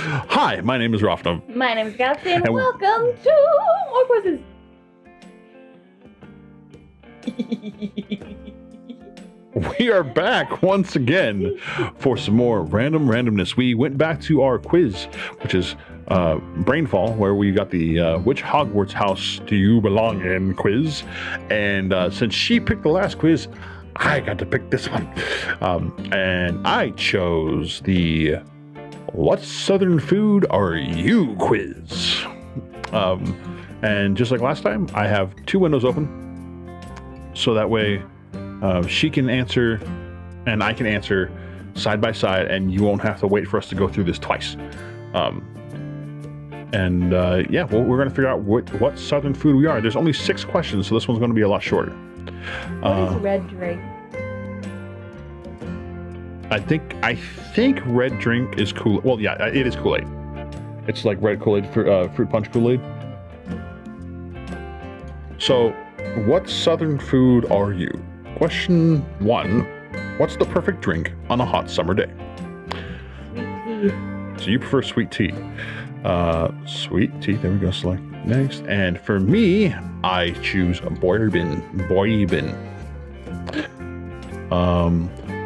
Hi, my name is Rofnum. My name is Galaxy, and welcome to more quizzes. We are back once again for some more randomness. We went back to our quiz, which is Brainfall, where we got the which Hogwarts house do you belong in quiz. And since she picked the last quiz, I got to pick this one. And I chose the What Southern Food Are You quiz. And just like last time, I have two windows open. So that way she can answer and I can answer side by side, and you won't have to wait for us to go through this twice. We're going to figure out what Southern food we are. There's only 6 questions, so this one's going to be a lot shorter. What is red drink? I think red drink is Kool-Aid. Well, yeah, it is Kool-Aid. It's like red Kool-Aid, fruit punch Kool-Aid. So, what Southern food are you? Question 1. What's the perfect drink on a hot summer day? Sweet tea. So you prefer sweet tea. Sweet tea, there we go, select next. And for me, I choose a bourbon.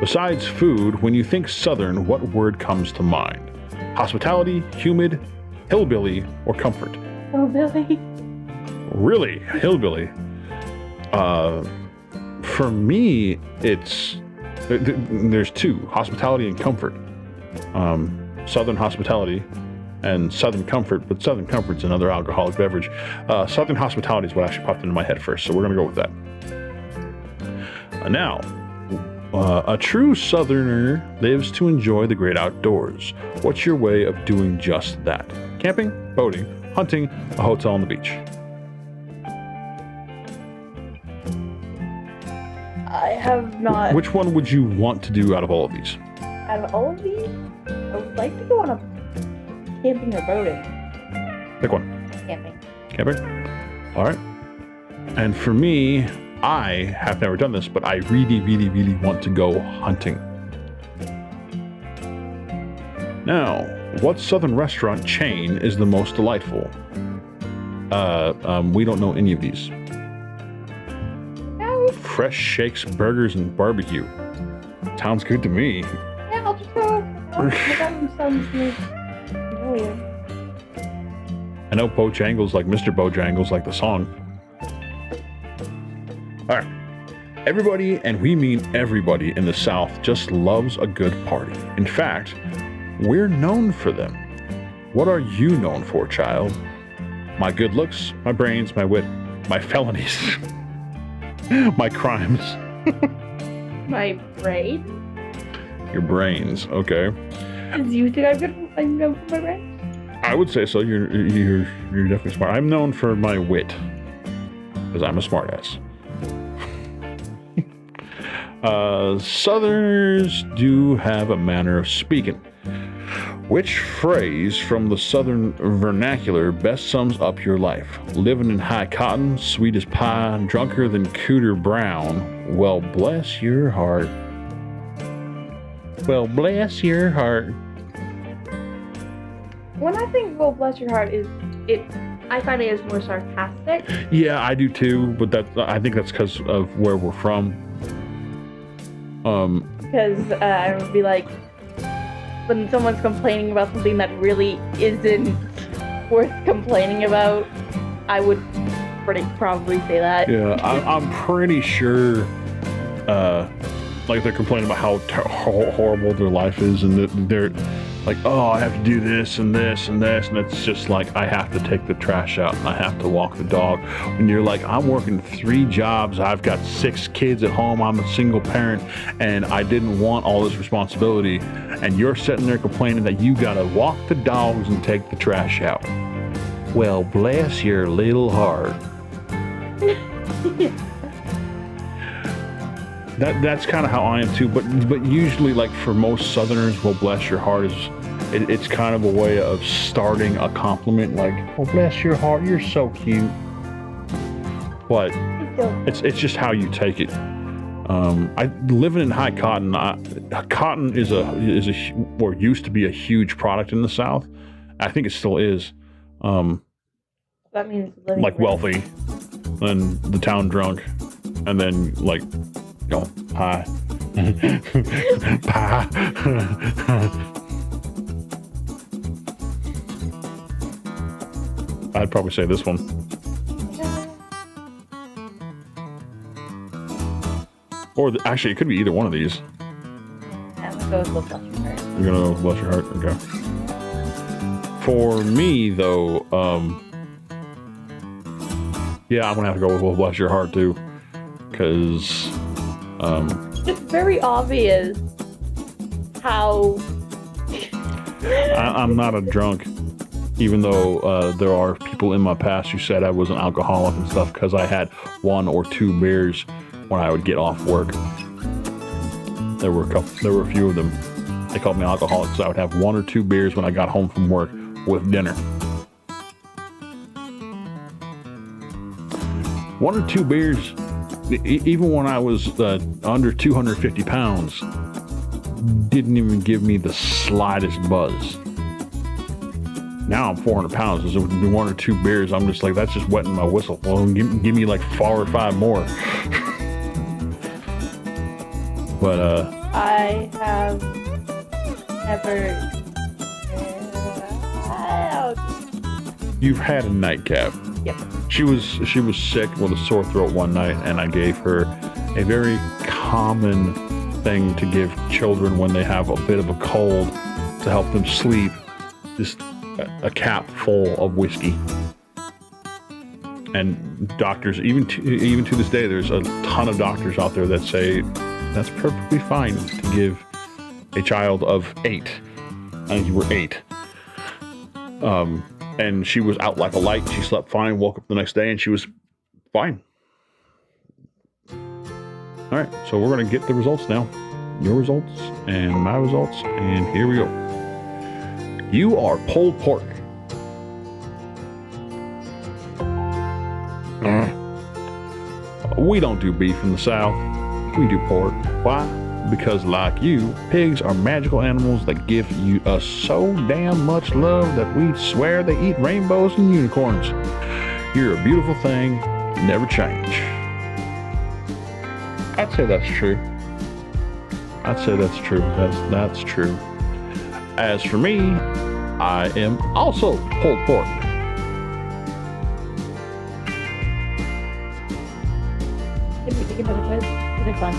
Besides food, when you think Southern, what word comes to mind? Hospitality, humid, hillbilly, or comfort? Hillbilly. Really? Hillbilly? For me, it's... There's 2, hospitality and comfort. Southern hospitality and Southern comfort, but Southern comfort's another alcoholic beverage. Southern hospitality is what actually popped into my head first, so we're going to go with that. Now, a true Southerner lives to enjoy the great outdoors. What's your way of doing just that? Camping, boating, hunting, a hotel on the beach? I have not. Which one would you want to do out of all of these? Out of all of these, I would like to go on a camping or boating. Pick one. Camping. Camping? All right. And for me, I have never done this, but I really, really, really want to go hunting. Now, what Southern restaurant chain is the most delightful? We don't know any of these. No. Fresh shakes, burgers, and barbecue. Sounds good to me. Yeah, I'll just go. That sounds familiar. I know Bojangles, like Mr. Bojangles, like the song. Alright. Everybody, and we mean everybody in the South, just loves a good party. In fact, we're known for them. What are you known for, child? My good looks, my brains, my wit, my felonies, my crimes. My brain? Your brains, okay. Do you think I'm known for my brain? I would say so. You're definitely smart. I'm known for my wit, because I'm a smartass. Southerners do have a manner of speaking. Which phrase from the Southern vernacular best sums up your life? Living in high cotton, sweet as pie, drunker than Cooter Brown. Well, bless your heart. Well, bless your heart. When I think "well bless your heart" I find it as more sarcastic. Yeah, I do too, but I think that's because of where we're from. Because I would be like, when someone's complaining about something that really isn't worth complaining about, I would probably say that. Yeah, I'm pretty sure, like they're complaining about how horrible their life is, and they're like, oh, I have to do this and this and this, and it's just like, I have to take the trash out and I have to walk the dog. And you're like, I'm working 3 jobs, I've got 6 kids at home, I'm a single parent, and I didn't want all this responsibility, and you're sitting there complaining that you gotta walk the dogs and take the trash out. Well, bless your little heart. That's kind of how I am too, but usually, like for most Southerners, well, bless your heart it's kind of a way of starting a compliment, like, well, bless your heart, you're so cute. But it's just how you take it. I living in high cotton. Cotton is or used to be a huge product in the South. I think it still is. That means living Like wealthy, and the town drunk, and then like, pie, pie. I'd probably say this one. Or actually, it could be either one of these. I'm gonna go with Bless Your Heart. You're gonna go Bless Your Heart? Okay. For me, though, yeah, I'm gonna have to go with Bless Your Heart, too. Because, It's very obvious how... I'm not a drunk. Even though there are people in my past who said I was an alcoholic and stuff because I had 1 or 2 beers when I would get off work. There were a few of them. They called me alcoholic because I would have 1 or 2 beers when I got home from work with dinner. 1 or 2 beers, even when I was under 250 pounds, didn't even give me the slightest buzz. Now I'm 400 pounds. So 1 or 2 beers, I'm just like, that's just wetting my whistle. Well, give me like 4 or 5 more. But I have never... You've had a nightcap. Yep. She was sick with a sore throat one night, and I gave her a very common thing to give children when they have a bit of a cold to help them sleep. Just a cap full of whiskey. And doctors, even to this day, there's a ton of doctors out there that say that's perfectly fine to give a child of 8. And you were 8. And she was out like a light. She slept fine, woke up the next day, and she was fine. All right, so we're going to get the results now. Your results and my results, and here we go. You are pulled pork. We don't do beef in the South. We do pork. Why? Because like you, pigs are magical animals that give us so damn much love that we swear they eat rainbows and unicorns. You're a beautiful thing. Never change. I'd say that's true. That's true. That's true. As for me, I am also pulled pork. Did we think about a quiz? Is it fun?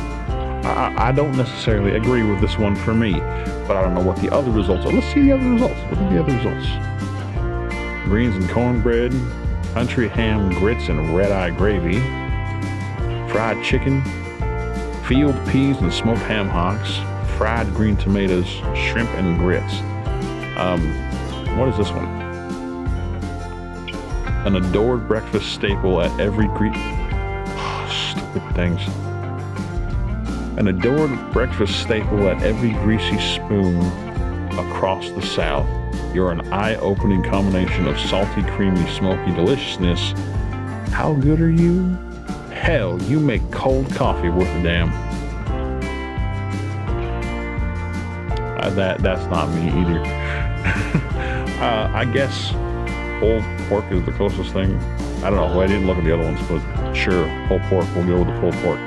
I don't necessarily agree with this one for me, but I don't know what the other results are. Let's see the other results. What are the other results? Greens and cornbread, country ham grits and red-eye gravy, fried chicken, field peas and smoked ham hocks, fried green tomatoes, shrimp and grits. What is this one? An adored breakfast staple at every stupid things. An adored breakfast staple at every greasy spoon across the South. You're an eye-opening combination of salty, creamy, smoky deliciousness. How good are you? Hell, you make cold coffee worth a damn. That's not me either. I guess pulled pork is the closest thing. I don't know. I didn't look at the other ones, but sure, pulled pork. We'll go with the pulled pork.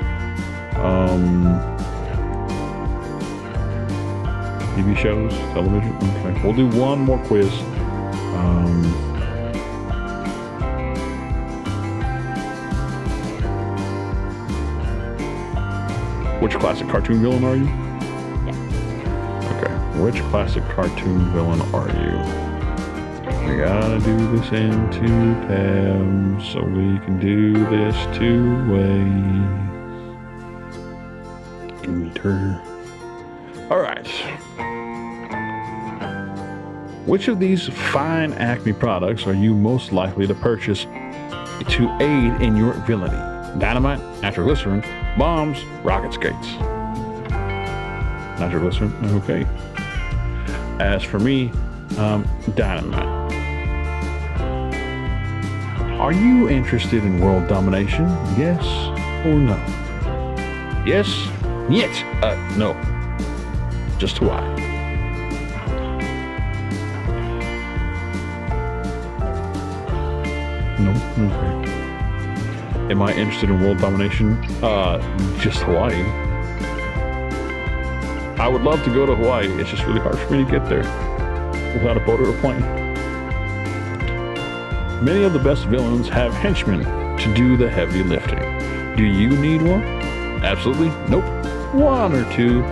TV shows, television. Okay, we'll do one more quiz. Which classic cartoon villain are you? Yeah. Okay. Which classic cartoon villain are you? We gotta do this in 2 tabs, so we can do this 2 ways. Enter. All right. Which of these fine Acme products are you most likely to purchase to aid in your villainy? Dynamite, nitroglycerin, bombs, rocket skates. Nitroglycerin, okay. As for me, dynamite. Are you interested in world domination? Yes or no? Yes? Yet? No. Just Hawaii. No? Okay. Am I interested in world domination? Just Hawaii. I would love to go to Hawaii. It's just really hard for me to get there without a boat or a plane. Many of the best villains have henchmen to do the heavy lifting. Do you need one? Absolutely nope. One or two.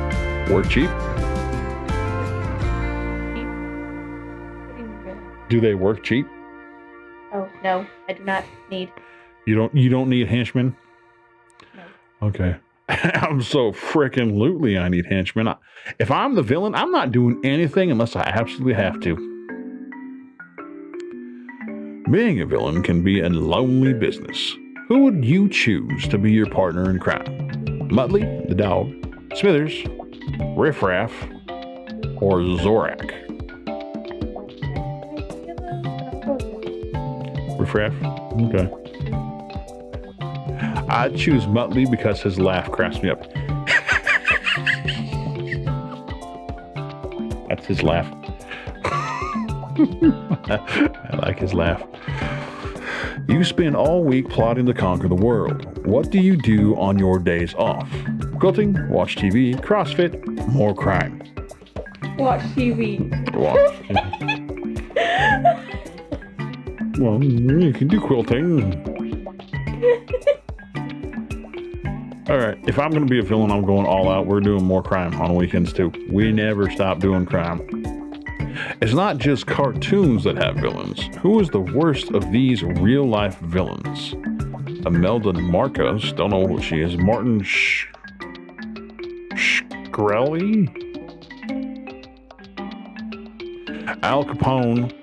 Work cheap. Do they work cheap? Oh no, I do not need. You don't need henchmen? No. Okay. I'm so frickin' lootly I need henchmen. If I'm the villain, I'm not doing anything unless I absolutely have to. Being a villain can be a lonely business. Who would you choose to be your partner in crime? Muttley, the dog, Smithers, Riff Raff, or Zorak? Riff Raff? Okay. I'd choose Muttley because his laugh cracks me up. That's his laugh. I like his laugh. You spend all week plotting to conquer the world. What do you do on your days off? Quilting, watch TV, CrossFit, more crime. Watch TV. Watch. Well, you can do quilting. Alright, if I'm going to be a villain, I'm going all out. We're doing more crime on weekends too. We never stop doing crime. It's not just cartoons that have villains. Who is the worst of these real-life villains? Imelda Marcos, don't know who she is. Martin Shkreli? Al Capone,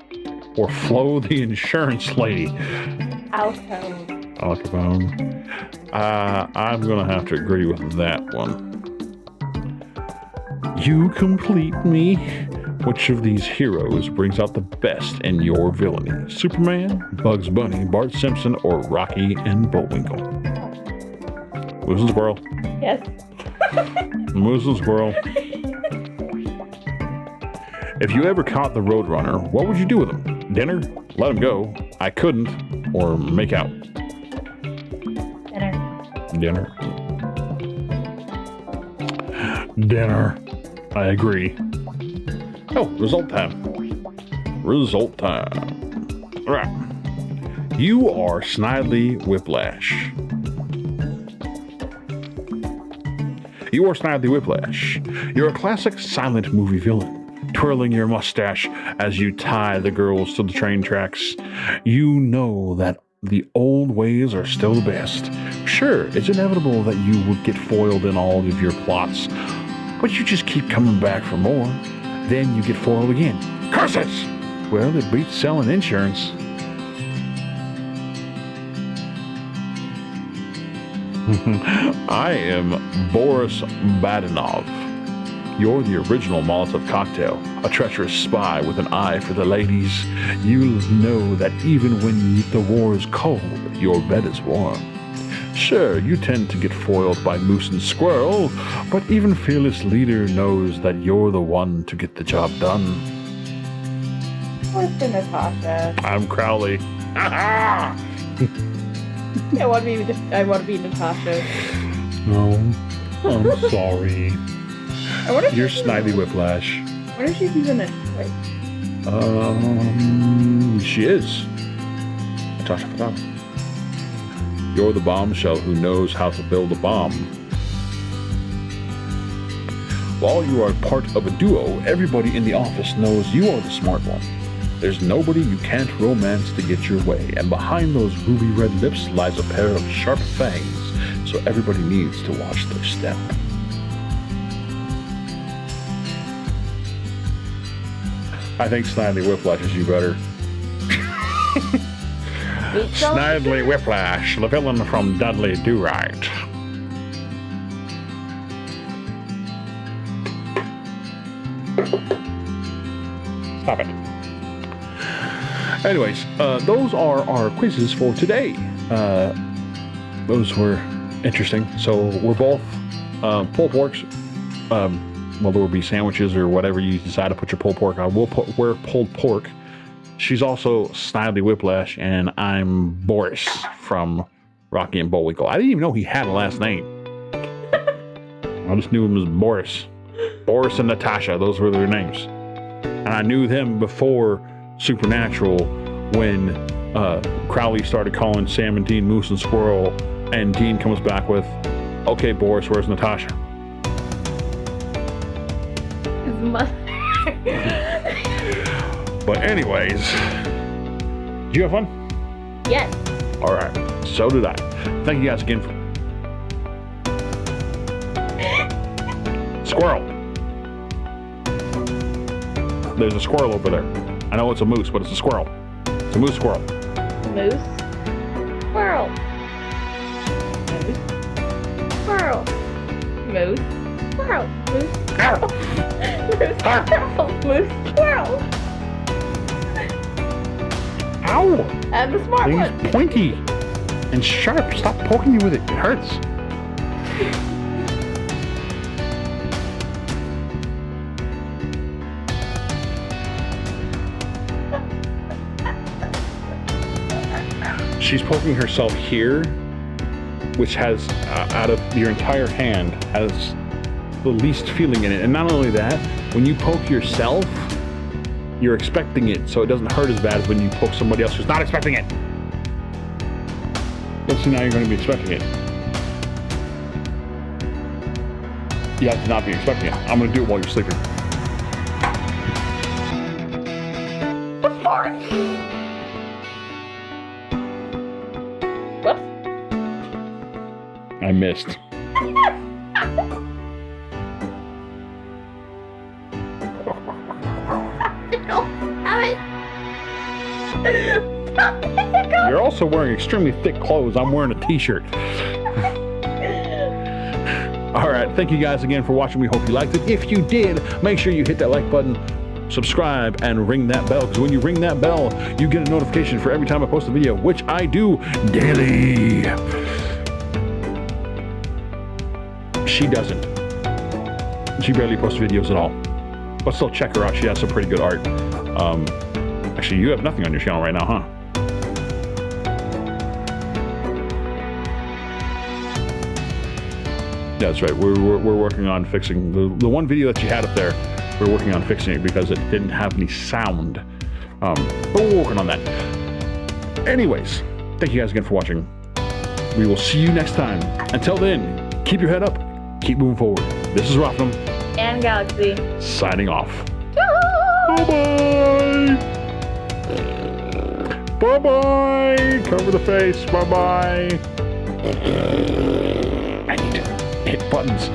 or Flo the insurance lady? Al Capone. Al Capone. I'm gonna have to agree with that one. You complete me. Which of these heroes brings out the best in your villainy? Superman, Bugs Bunny, Bart Simpson, or Rocky and Bullwinkle? Moose and Squirrel. Yes. Moose and Squirrel. If you ever caught the Roadrunner, what would you do with him? Dinner? Let him go. I couldn't. Or make out? Dinner. Dinner. I agree. Oh, result time. Result time. All right. You are Snidely Whiplash. You are Snidely Whiplash. You're a classic silent movie villain, twirling your mustache as you tie the girls to the train tracks. You know that the old ways are still the best. Sure, it's inevitable that you would get foiled in all of your plots, but you just keep coming back for more. Then you get foiled again. Curses! Well, it beats selling insurance. I am Boris Badenov. You're the original Molotov cocktail, a treacherous spy with an eye for the ladies. You know that even when the war is cold, your bed is warm. Sure, you tend to get foiled by Moose and Squirrel, but even Fearless Leader knows that you're the one to get the job done. Where's the Natasha? I'm Crowley. I want to be Natasha. No, I'm sorry. I wonder if You're she's Snidely Whiplash. I wonder if she's even a choice. She is. Natasha Fatale. You're the bombshell who knows how to build a bomb. While you are part of a duo, everybody in the office knows you are the smart one. There's nobody you can't romance to get your way, and behind those ruby red lips lies a pair of sharp fangs, so everybody needs to watch their step. I think Snidely Whiplash is you better. Snidely Whiplash, the villain from Dudley Do Right. Stop it. Anyways, those are our quizzes for today. Those were interesting. So we're both pulled porks. Well, there will be sandwiches or whatever you decide to put your pulled pork on. We're pulled pork. She's also Snidely Whiplash, and I'm Boris from Rocky and Bullwinkle. I didn't even know he had a last name. I just knew him as Boris. Boris and Natasha, those were their names. And I knew them before Supernatural when Crowley started calling Sam and Dean Moose and Squirrel, and Dean comes back with, okay, Boris, where's Natasha? His mother. But anyways, did you have fun? Yes. All right, so did I. Thank you guys again for... Squirrel. There's a squirrel over there. I know it's a moose, but it's a squirrel. It's a moose squirrel. Moose. Squirrel. Moose. Squirrel. Moose. Squirrel. Moose. Squirrel. Moose. Squirrel. Moose. Squirrel. Ow! And the smart one. Thing's pointy and sharp. Stop poking me with it. It hurts. She's poking herself here, which has, out of your entire hand, has the least feeling in it. And not only that, when you poke yourself, you're expecting it, so it doesn't hurt as bad as when you poke somebody else who's not expecting it. Let's see, now you're going to be expecting it. You have to not be expecting it. I'm going to do it while you're sleeping. Whoops. I missed. You're also wearing extremely thick clothes. I'm wearing a t-shirt. All right, thank you guys again for watching. We hope you liked it. If you did, make sure you hit that like button, subscribe, and ring that bell, because when you ring that bell, you get a notification for every time I post a video, which I do daily. She doesn't. She barely posts videos at all. But still, check her out. She has some pretty good art. Actually, you have nothing on your channel right now, huh? Yeah, that's right. We're working on fixing the one video that you had up there. We're working on fixing it because it didn't have any sound. But we're working on that. Anyways, thank you guys again for watching. We will see you next time. Until then, keep your head up. Keep moving forward. This is Randomness And Galaxy. signing off. Bye-bye. Bye-bye. Cover the face. Bye-bye. I need to hit buttons.